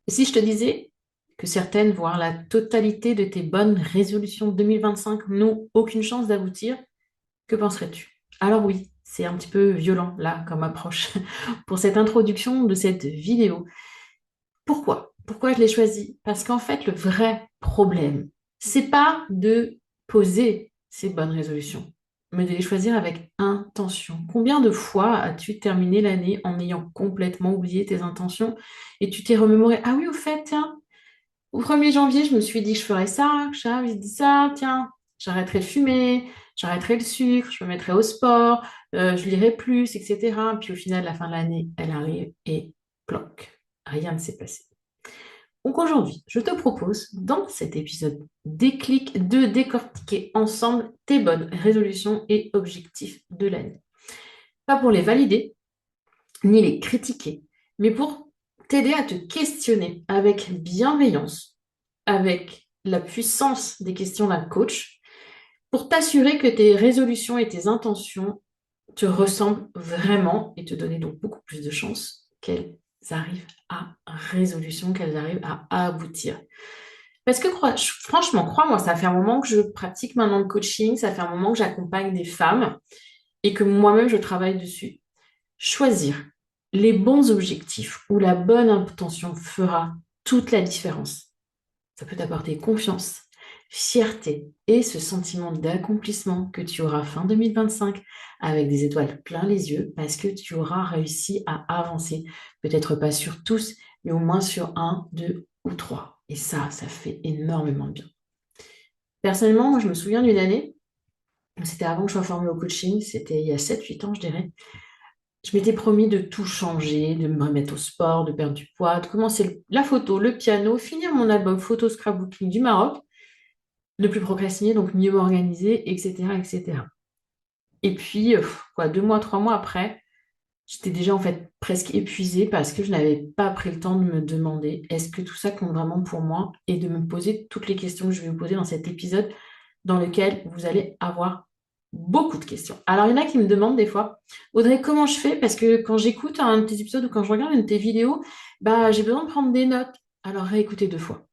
Et si je te disais que certaines, voire la totalité de tes bonnes résolutions 2025 n'ont aucune chance d'aboutir, que penserais-tu? Alors oui, c'est un petit peu violent là comme approche pour cette introduction de cette vidéo. Pourquoi? Pourquoi je l'ai choisi? Parce qu'en fait, le vrai problème, c'est pas de poser ces bonnes résolutions, mais de les choisir avec intention. Combien de fois as-tu terminé l'année en ayant complètement oublié tes intentions et tu t'es remémoré, ah oui, au fait, tiens, au 1er janvier, je me suis dit que je ferais ça, que j'avais dit ça, tiens, j'arrêterai de fumer, j'arrêterai le sucre, je me mettrai au sport, je lirai plus, etc. Puis au final, la fin de l'année, elle arrive et ploc, rien ne s'est passé. Donc aujourd'hui, je te propose, dans cet épisode déclic, de décortiquer ensemble tes bonnes résolutions et objectifs de l'année. Pas pour les valider, ni les critiquer, mais pour t'aider à te questionner avec bienveillance, avec la puissance des questions d'un coach, pour t'assurer que tes résolutions et tes intentions te ressemblent vraiment et te donner donc beaucoup plus de chances qu'elles arrivent à résolution, qu'elles arrivent à aboutir. Parce que franchement, crois-moi, ça fait un moment que je pratique maintenant le coaching, ça fait un moment que j'accompagne des femmes et que moi-même je travaille dessus. Choisir les bons objectifs ou la bonne intention fera toute la différence. Ça peut t'apporter confiance, fierté et ce sentiment d'accomplissement que tu auras fin 2025 avec des étoiles plein les yeux parce que tu auras réussi à avancer. Peut-être pas sur tous, mais au moins sur un, deux ou trois. Et ça fait énormément de bien. Personnellement, moi, je me souviens d'une année, c'était avant que je sois formée au coaching, c'était il y a 7, 8 ans, je dirais. Je m'étais promis de tout changer, de me remettre au sport, de perdre du poids, de commencer la photo, le piano, finir mon album photo scrapbooking du Maroc, ne plus procrastiner, donc mieux m'organiser, etc., etc. Et puis, 2 mois, 3 mois après, j'étais déjà en fait presque épuisée parce que je n'avais pas pris le temps de me demander est-ce que tout ça compte vraiment pour moi et de me poser toutes les questions que je vais vous poser dans cet épisode dans lequel vous allez avoir beaucoup de questions. Alors, il y en a qui me demandent des fois, Audrey, comment je fais? Parce que quand j'écoute un de tes épisodes ou quand je regarde une de tes vidéos, bah, j'ai besoin de prendre des notes. Alors, réécoutez 2 fois.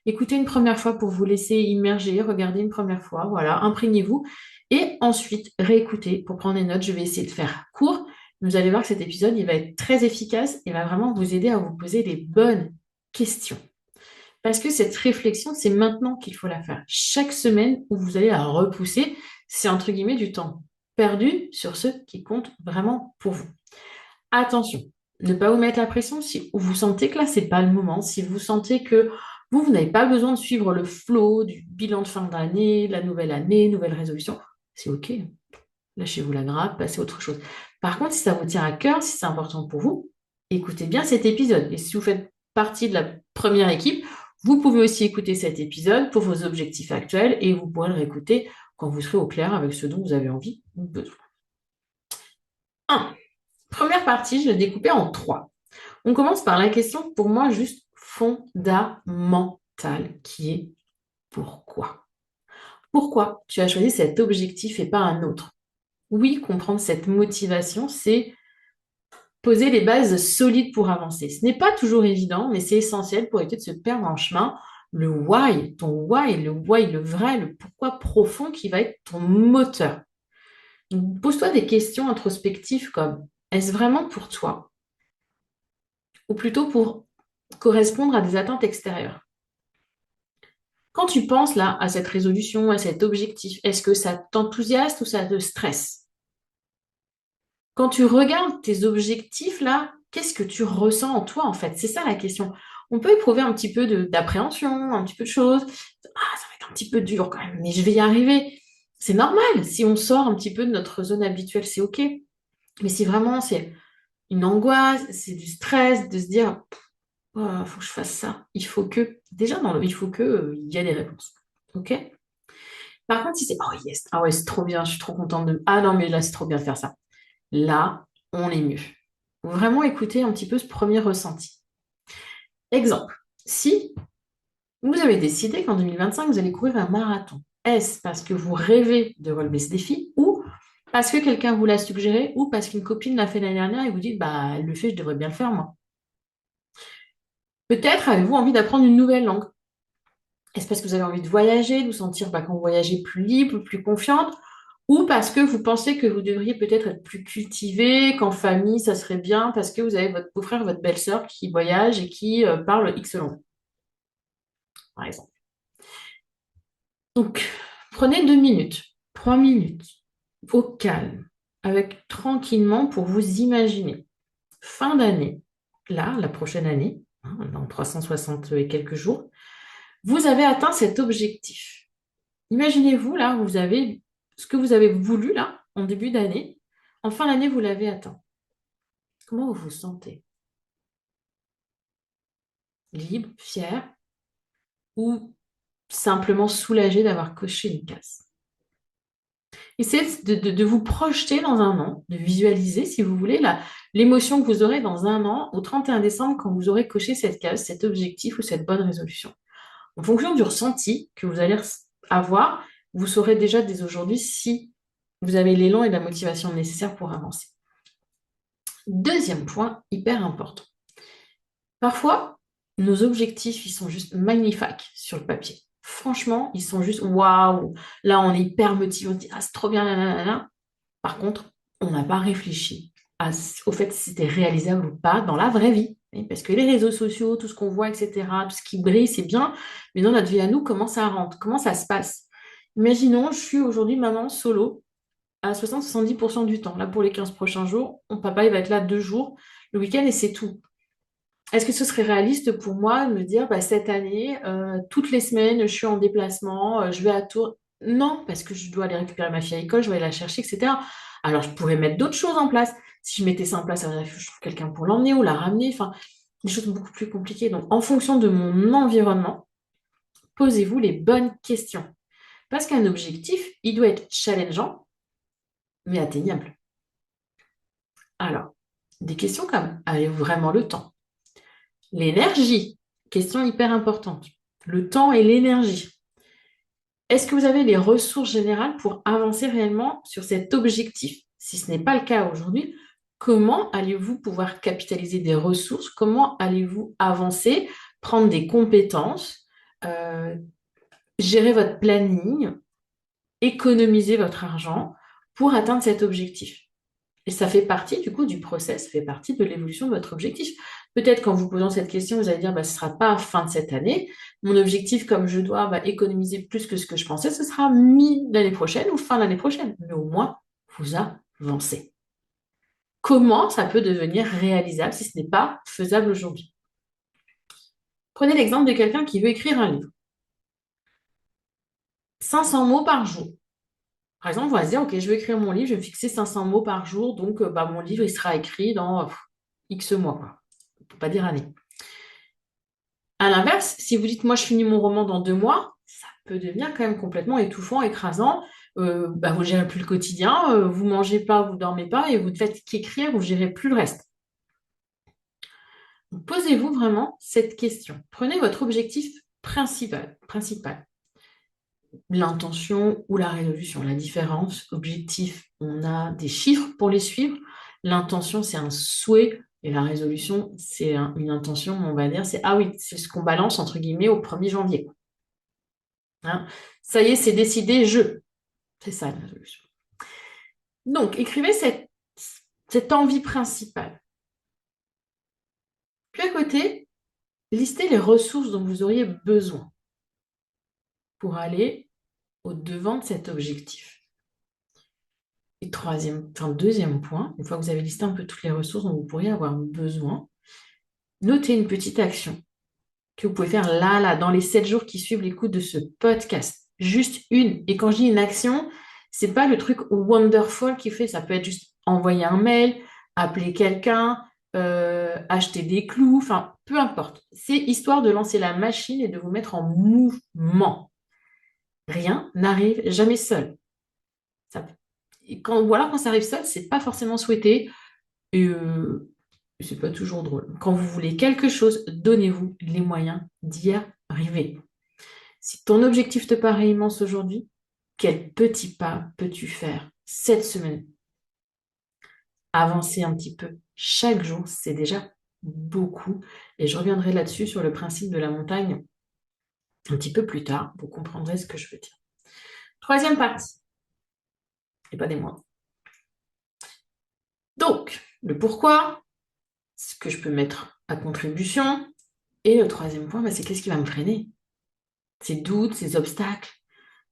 Écoutez une première fois pour vous laisser immerger, regardez une première fois, voilà, imprégnez-vous. Et ensuite, réécoutez pour prendre des notes. Je vais essayer de faire court. Vous allez voir que cet épisode, il va être très efficace et va vraiment vous aider à vous poser les bonnes questions. Parce que cette réflexion, c'est maintenant qu'il faut la faire. Chaque semaine où vous allez la repousser, c'est entre guillemets du temps perdu sur ce qui compte vraiment pour vous. Attention, ne pas vous mettre la pression si vous sentez que là, c'est pas le moment, si vous sentez que vous n'avez pas besoin de suivre le flow du bilan de fin d'année, la nouvelle année, nouvelle résolution, c'est OK. Lâchez-vous la grappe, passez à autre chose. Par contre, si ça vous tient à cœur, si c'est important pour vous, écoutez bien cet épisode. Et si vous faites partie de la première équipe, vous pouvez aussi écouter cet épisode pour vos objectifs actuels et vous pourrez le réécouter quand vous serez au clair avec ce dont vous avez envie ou besoin. 1. Première partie, je l'ai découpée en 3. On commence par la question, pour moi, juste fondamentale, qui est pourquoi? Pourquoi tu as choisi cet objectif et pas un autre? Oui, comprendre cette motivation, c'est poser les bases solides pour avancer. Ce n'est pas toujours évident, mais c'est essentiel pour éviter de se perdre en chemin. Le why, ton why, le vrai, le pourquoi profond qui va être ton moteur. Donc, pose-toi des questions introspectives comme est-ce vraiment pour toi? Ou plutôt pour correspondre à des attentes extérieures. Quand tu penses là à cette résolution, à cet objectif, est-ce que ça t'enthousiasme ou ça te stresse? Quand tu regardes tes objectifs là, qu'est-ce que tu ressens en toi en fait? C'est ça la question. On peut éprouver un petit peu d'appréhension, un petit peu de choses. Ah, ça va être un petit peu dur quand même, mais je vais y arriver. C'est normal. Si on sort un petit peu de notre zone habituelle, c'est OK. Mais si vraiment c'est une angoisse, c'est du stress, de se dire, oh, faut que je fasse ça. Il faut que, déjà dans le il faut que, il y a des réponses. OK? Par contre, si c'est, oh yes, ah ouais, c'est trop bien, je suis trop contente de, ah non, mais là, c'est trop bien de faire ça. Là, on est mieux. Vraiment écouter un petit peu ce premier ressenti. Exemple, si vous avez décidé qu'en 2025, vous allez courir un marathon, est-ce parce que vous rêvez de relever ce défi ou parce que quelqu'un vous l'a suggéré ou parce qu'une copine l'a fait l'année dernière et vous dites, bah, elle le fait, je devrais bien le faire, moi. Peut-être avez-vous envie d'apprendre une nouvelle langue. Est-ce parce que vous avez envie de voyager, de vous sentir quand vous voyagez plus libre, plus confiante, ou parce que vous pensez que vous devriez peut-être être plus cultivé, qu'en famille, ça serait bien, parce que vous avez votre beau-frère, votre belle-sœur qui voyagent et qui parlent X langues, par exemple. Donc, prenez 2 minutes, 3 minutes, au calme, avec tranquillement pour vous imaginer. Fin d'année, là, la prochaine année, dans 360 et quelques jours, vous avez atteint cet objectif. Imaginez-vous, là, vous avez ce que vous avez voulu, là, en début d'année. En fin d'année, vous l'avez atteint. Comment vous vous sentez? Libre, fier ou simplement soulagé d'avoir coché une case? Essayez de vous projeter dans un an, de visualiser, si vous voulez, l'émotion que vous aurez dans un an, au 31 décembre, quand vous aurez coché cette case, cet objectif ou cette bonne résolution. En fonction du ressenti que vous allez avoir, vous saurez déjà dès aujourd'hui si vous avez l'élan et la motivation nécessaires pour avancer. Deuxième point, hyper important. Parfois, nos objectifs, ils sont juste magnifiques sur le papier. Franchement, ils sont juste waouh. Là, on est hyper motivé, on se dit ah, c'est trop bien, nanana. Par contre, on n'a pas réfléchi au fait si c'était réalisable ou pas dans la vraie vie. Parce que les réseaux sociaux, tout ce qu'on voit, etc., tout ce qui brille, c'est bien. Mais dans notre vie à nous, comment ça rentre? Comment ça se passe? Imaginons, je suis aujourd'hui maman solo à 60-70% du temps. Là, pour les 15 prochains jours, mon papa, il va être là 2 jours le week-end et c'est tout. Est-ce que ce serait réaliste pour moi de me dire, bah, cette année, toutes les semaines, je suis en déplacement, je vais à Tours? Non, parce que je dois aller récupérer ma fille à l'école, je vais aller la chercher, etc. Alors, je pourrais mettre d'autres choses en place. Si je mettais ça en place, ça veut dire que je trouve quelqu'un pour l'emmener ou la ramener, enfin, des choses beaucoup plus compliquées. Donc, en fonction de mon environnement, posez-vous les bonnes questions. Parce qu'un objectif, il doit être challengeant, mais atteignable. Alors, des questions comme, avez-vous vraiment le temps? L'énergie, question hyper importante. Le temps et l'énergie. Est-ce que vous avez les ressources générales pour avancer réellement sur cet objectif? Si ce n'est pas le cas aujourd'hui, comment allez-vous pouvoir capitaliser des ressources? Comment allez-vous avancer, prendre des compétences, euh, gérer votre planning, économiser votre argent pour atteindre cet objectif? Et ça fait partie du coup du process, ça fait partie de l'évolution de votre objectif. Peut-être qu'en vous posant cette question, vous allez dire, bah, ce ne sera pas à fin de cette année. Mon objectif, comme je dois économiser plus que ce que je pensais, ce sera mi-l'année prochaine ou fin l'année prochaine. Mais au moins, vous avancez. Comment ça peut devenir réalisable si ce n'est pas faisable aujourd'hui? Prenez l'exemple de quelqu'un qui veut écrire un livre. 500 mots par jour. Par exemple, on va se dire, OK, je vais écrire mon livre, je vais me fixer 500 mots par jour, donc mon livre, il sera écrit dans X mois, quoi. Pour pas dire année. À l'inverse, si vous dites, moi, je finis mon roman dans 2 mois, ça peut devenir quand même complètement étouffant, écrasant. Vous ne gérez plus le quotidien, vous ne mangez pas, vous ne dormez pas, et vous ne faites qu'écrire, vous ne gérez plus le reste. Donc, posez-vous vraiment cette question. Prenez votre objectif principal. L'intention ou la résolution. La différence, objectif, on a des chiffres pour les suivre. L'intention, c'est un souhait. Et la résolution, c'est une intention, on va dire, c'est ah oui, c'est ce qu'on balance entre guillemets au 1er janvier. Hein. Ça y est, c'est décidé, C'est ça la résolution. Donc, écrivez cette envie principale. Puis à côté, listez les ressources dont vous auriez besoin pour aller au-devant de cet objectif. Et deuxième point, une fois que vous avez listé un peu toutes les ressources dont vous pourriez avoir besoin, notez une petite action que vous pouvez faire là, dans les 7 jours qui suivent l'écoute de ce podcast. Juste une. Et quand je dis une action, c'est pas le truc wonderful qui fait, ça peut être juste envoyer un mail, appeler quelqu'un, acheter des clous, enfin, peu importe. C'est histoire de lancer la machine et de vous mettre en mouvement. Rien n'arrive jamais seul. Ça, ou alors quand ça arrive seul, c'est pas forcément souhaité et c'est pas toujours drôle. Quand vous voulez quelque chose, donnez-vous les moyens d'y arriver. Si ton objectif te paraît immense aujourd'hui, quel petit pas peux-tu faire cette semaine? Avancer un petit peu chaque jour, c'est déjà beaucoup. Et je reviendrai là-dessus sur le principe de la montagne un petit peu plus tard. Vous comprendrez ce que je veux dire. Troisième partie, et pas des moindres. Donc, le pourquoi, ce que je peux mettre à contribution. Et le troisième point, bah, c'est qu'est-ce qui va me freiner? Ces doutes, ces obstacles.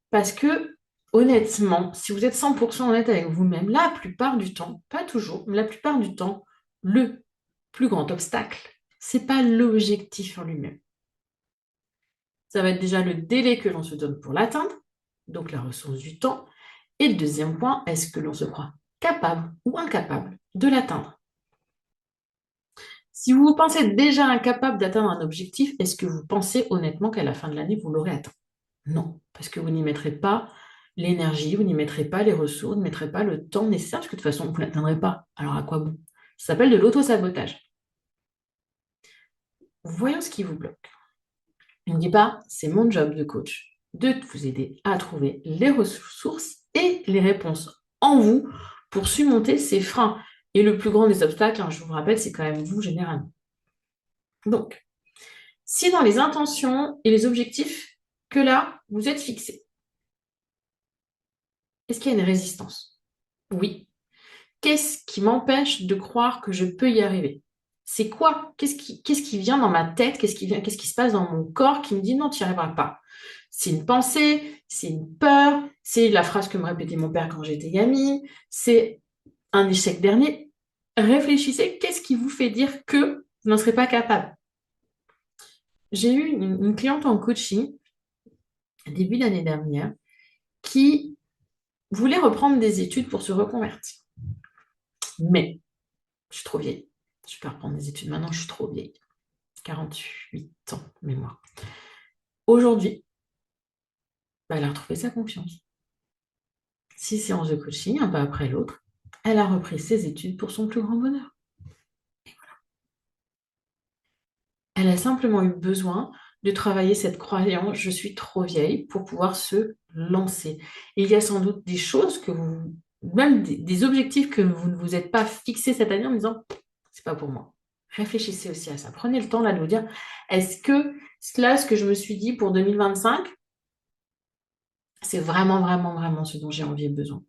Parce que, honnêtement, si vous êtes 100% honnête avec vous-même, la plupart du temps, pas toujours, mais la plupart du temps, le plus grand obstacle, c'est pas l'objectif en lui-même. Ça va être déjà le délai que l'on se donne pour l'atteindre, donc la ressource du temps. Et le deuxième point, est-ce que l'on se croit capable ou incapable de l'atteindre? Si vous vous pensez déjà incapable d'atteindre un objectif, est-ce que vous pensez honnêtement qu'à la fin de l'année, vous l'aurez atteint? Non, parce que vous n'y mettrez pas l'énergie, vous n'y mettrez pas les ressources, vous ne mettrez pas le temps nécessaire, parce que de toute façon, vous ne l'atteindrez pas. Alors à quoi bon? Ça s'appelle de l'auto-sabotage. Voyons ce qui vous bloque. Je ne dis pas, c'est mon job de coach de vous aider à trouver les ressources et les réponses en vous pour surmonter ces freins. Et le plus grand des obstacles, hein, je vous rappelle, c'est quand même vous généralement. Donc, si dans les intentions et les objectifs que là, vous êtes fixés, est-ce qu'il y a une résistance? Oui. Qu'est-ce qui m'empêche de croire que je peux y arriver? C'est quoi? Qu'est-ce qui vient dans ma tête? Qu'est-ce qui se passe dans mon corps qui me dit non, tu n'y arriveras pas? C'est une pensée, c'est une peur, c'est la phrase que me répétait mon père quand j'étais gamine, c'est un échec dernier. Réfléchissez, qu'est-ce qui vous fait dire que vous n'en serez pas capable? J'ai eu une cliente en coaching début d'année dernière qui voulait reprendre des études pour se reconvertir. Mais je suis trop vieille. Je peux reprendre des études maintenant, je suis trop vieille. 48 ans, mémoire. Aujourd'hui, bah, elle a retrouvé sa confiance. 6 séances de coaching, un pas après l'autre. Elle a repris ses études pour son plus grand bonheur. Elle a simplement eu besoin de travailler cette croyance, je suis trop vieille, pour pouvoir se lancer. Et il y a sans doute des choses que vous, même des objectifs que vous ne vous êtes pas fixés cette année en disant, c'est pas pour moi. Réfléchissez aussi à ça. Prenez le temps là de vous dire, est-ce que cela, ce que je me suis dit pour 2025, c'est vraiment, vraiment, vraiment ce dont j'ai envie et besoin?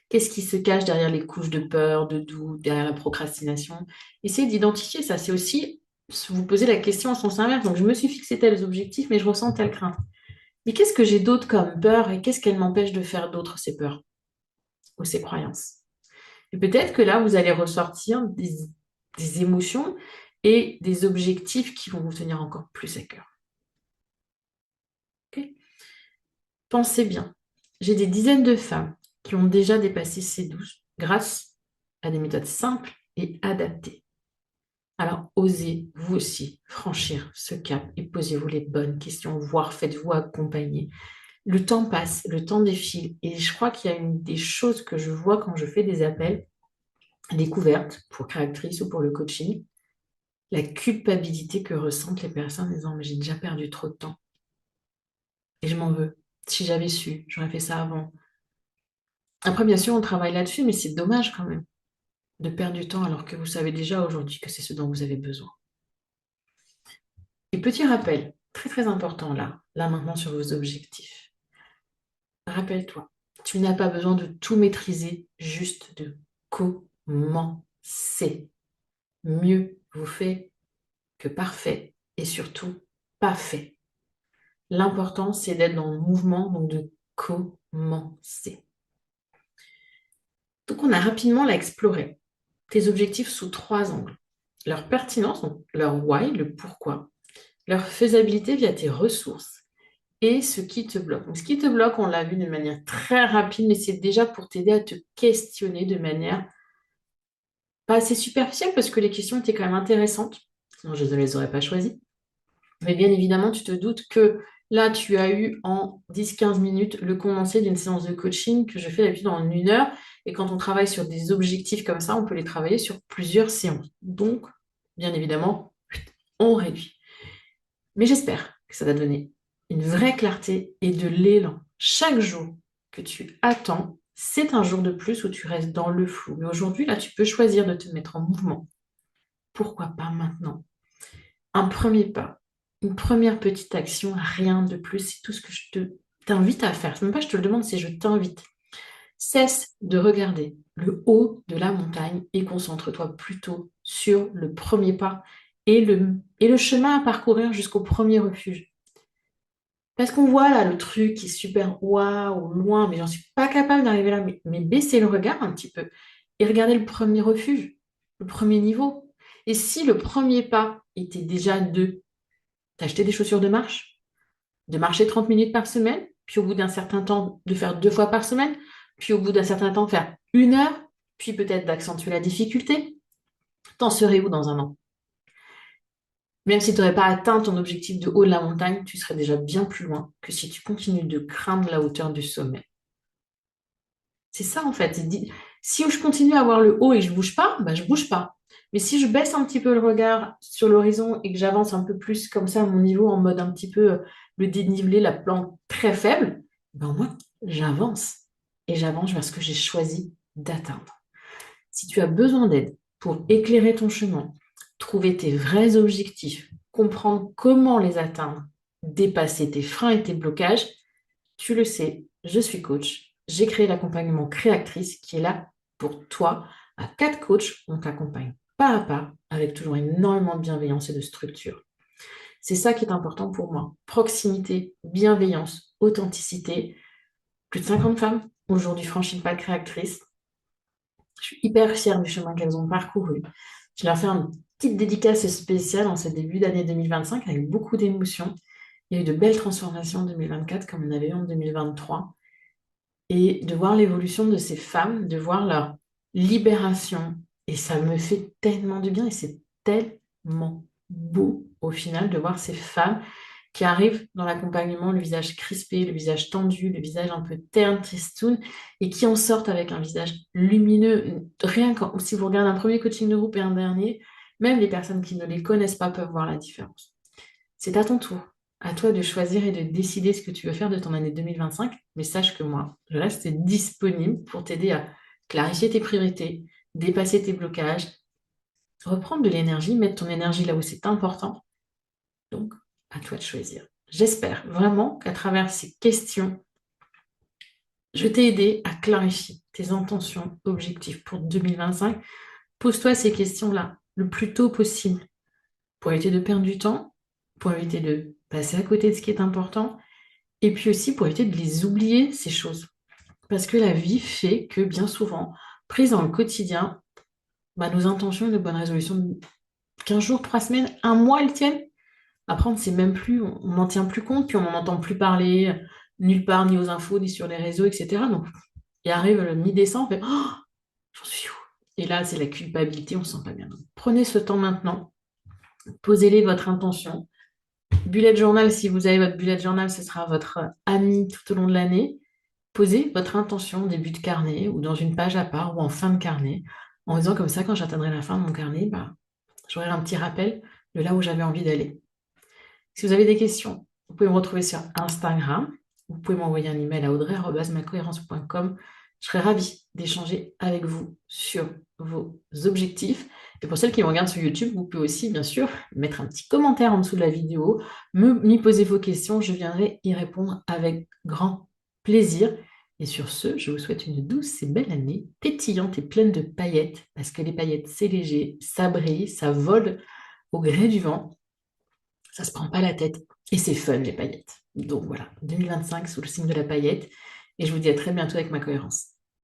Qu'est-ce qui se cache derrière les couches de peur, de doute, derrière la procrastination? Essayez d'identifier ça. C'est aussi vous poser la question en sens inverse. Donc, je me suis fixé tels objectifs, mais je ressens telle crainte. Mais qu'est-ce que j'ai d'autre comme peur et qu'est-ce qu'elle m'empêche de faire d'autres, ces peurs ou ces croyances? Et peut-être que là, vous allez ressortir des émotions et des objectifs qui vont vous tenir encore plus à cœur. Ok. Pensez bien. J'ai des dizaines de femmes qui ont déjà dépassé ces douze grâce à des méthodes simples et adaptées. Alors, osez, vous aussi, franchir ce cap et posez-vous les bonnes questions, voire faites-vous accompagner. Le temps passe, le temps défile, et je crois qu'il y a une des choses que je vois quand je fais des appels découvertes pour créatrice ou pour le coaching, la culpabilité que ressentent les personnes en disant, mais j'ai déjà perdu trop de temps et je m'en veux. Si j'avais su, j'aurais fait ça avant. Après, bien sûr, on travaille là-dessus, mais c'est dommage quand même de perdre du temps alors que vous savez déjà aujourd'hui que c'est ce dont vous avez besoin. Et petit rappel, très très important là maintenant sur vos objectifs. Rappelle-toi, tu n'as pas besoin de tout maîtriser, juste de commencer. Mieux vous fait que parfait et surtout pas fait. L'important, c'est d'être dans le mouvement, donc de commencer. Donc, on a rapidement exploré tes objectifs sous 3 angles. Leur pertinence, donc leur why, le pourquoi, leur faisabilité via tes ressources et ce qui te bloque. Donc, ce qui te bloque, on l'a vu de manière très rapide, mais c'est déjà pour t'aider à te questionner de manière pas assez superficielle parce que les questions étaient quand même intéressantes, sinon je ne les aurais pas choisies. Mais bien évidemment, tu te doutes que là, tu as eu en 10-15 minutes le condensé d'une séance de coaching que je fais d'habitude en 1 heure. Et quand on travaille sur des objectifs comme ça, on peut les travailler sur plusieurs séances. Donc, bien évidemment, on réduit. Mais j'espère que ça t'a donné une vraie clarté et de l'élan. Chaque jour que tu attends, c'est un jour de plus où tu restes dans le flou. Mais aujourd'hui, là, tu peux choisir de te mettre en mouvement pourquoi pas maintenant? Un premier pas, une première petite action, rien de plus, c'est tout ce que t'invite à faire. C'est même pas je te le demande, c'est je t'invite. Cesse de regarder le haut de la montagne et concentre-toi plutôt sur le premier pas et le chemin à parcourir jusqu'au premier refuge. Parce qu'on voit là le truc qui est super waouh, loin, mais j'en suis pas capable d'arriver là. Mais baissez le regard un petit peu et regardez le premier refuge, le premier niveau. Et si le premier pas était déjà de t'acheter des chaussures de marcher 30 minutes par semaine, puis au bout d'un certain temps, de faire 2 fois par semaine, puis au bout d'un certain temps, faire 1 heure, puis peut-être d'accentuer la difficulté, t'en serais où dans un an? Même si tu n'aurais pas atteint ton objectif de haut de la montagne, tu serais déjà bien plus loin que si tu continues de craindre la hauteur du sommet. C'est ça en fait. Si je continue à voir le haut et que je bouge pas, bah, je bouge pas. Mais si je baisse un petit peu le regard sur l'horizon et que j'avance un peu plus comme ça à mon niveau, en mode un petit peu le dénivelé, la plante très faible, ben moi, j'avance. Et j'avance vers ce que j'ai choisi d'atteindre. Si tu as besoin d'aide pour éclairer ton chemin, trouver tes vrais objectifs, comprendre comment les atteindre, dépasser tes freins et tes blocages, tu le sais, je suis coach. J'ai créé l'accompagnement Créatrice qui est là pour toi. À 4 coachs, on t'accompagne pas à pas avec toujours énormément de bienveillance et de structure. C'est ça qui est important pour moi. Proximité, bienveillance, authenticité. Plus de 50 femmes aujourd'hui franchissent le pas de créatrice. Je suis hyper fière du chemin qu'elles ont parcouru. Je leur fais une petite dédicace spéciale en ce début d'année 2025 avec beaucoup d'émotions. Il y a eu de belles transformations en 2024 comme on avait eu en 2023. Et de voir l'évolution de ces femmes, de voir leur libération. Et ça me fait tellement de bien et c'est tellement beau au final de voir ces femmes qui arrivent dans l'accompagnement, le visage crispé, le visage tendu, le visage un peu terne, tristoun, et qui en sortent avec un visage lumineux. Rien que si vous regardez un premier coaching de groupe et un dernier, même les personnes qui ne les connaissent pas peuvent voir la différence. C'est à ton tour. À toi de choisir et de décider ce que tu veux faire de ton année 2025. Mais sache que moi, je reste disponible pour t'aider à clarifier tes priorités, dépasser tes blocages, reprendre de l'énergie, mettre ton énergie là où c'est important. Donc, à toi de choisir. J'espère vraiment qu'à travers ces questions, je t'ai aidé à clarifier tes intentions, objectifs pour 2025. Pose-toi ces questions-là le plus tôt possible pour éviter de perdre du temps, pour éviter de passer à côté de ce qui est important, et puis aussi pour éviter de les oublier, ces choses. Parce que la vie fait que bien souvent, prise dans le quotidien, bah, nos intentions et nos bonnes résolutions de 15 jours, 3 semaines, un mois, elles tiennent. Après, on ne sait même plus, on n'en tient plus compte, puis on n'en entend plus parler nulle part, ni aux infos, ni sur les réseaux, etc. Donc, il arrive le mi-décembre, on fait oh, j'en suis où? Et là, c'est la culpabilité, on ne se sent pas bien. Donc, prenez ce temps maintenant, posez-les votre intention. Bullet journal, si vous avez votre bullet journal, ce sera votre ami tout au long de l'année. Posez votre intention au début de carnet ou dans une page à part ou en fin de carnet, en disant comme ça, quand j'atteindrai la fin de mon carnet, bah, j'aurai un petit rappel de là où j'avais envie d'aller. Si vous avez des questions, vous pouvez me retrouver sur Instagram. Vous pouvez m'envoyer un email à audrey@macohérence.com. Je serai ravie d'échanger avec vous sur vos objectifs. Et pour celles qui me regardent sur YouTube, vous pouvez aussi, bien sûr, mettre un petit commentaire en dessous de la vidéo, m'y poser vos questions. Je viendrai y répondre avec grand plaisir. Et sur ce, je vous souhaite une douce et belle année, pétillante et pleine de paillettes, parce que les paillettes, c'est léger, ça brille, ça vole au gré du vent. Ça se prend pas la tête et c'est fun les paillettes. Donc voilà, 2025 sous le signe de la paillette et je vous dis à très bientôt avec ma cohérence.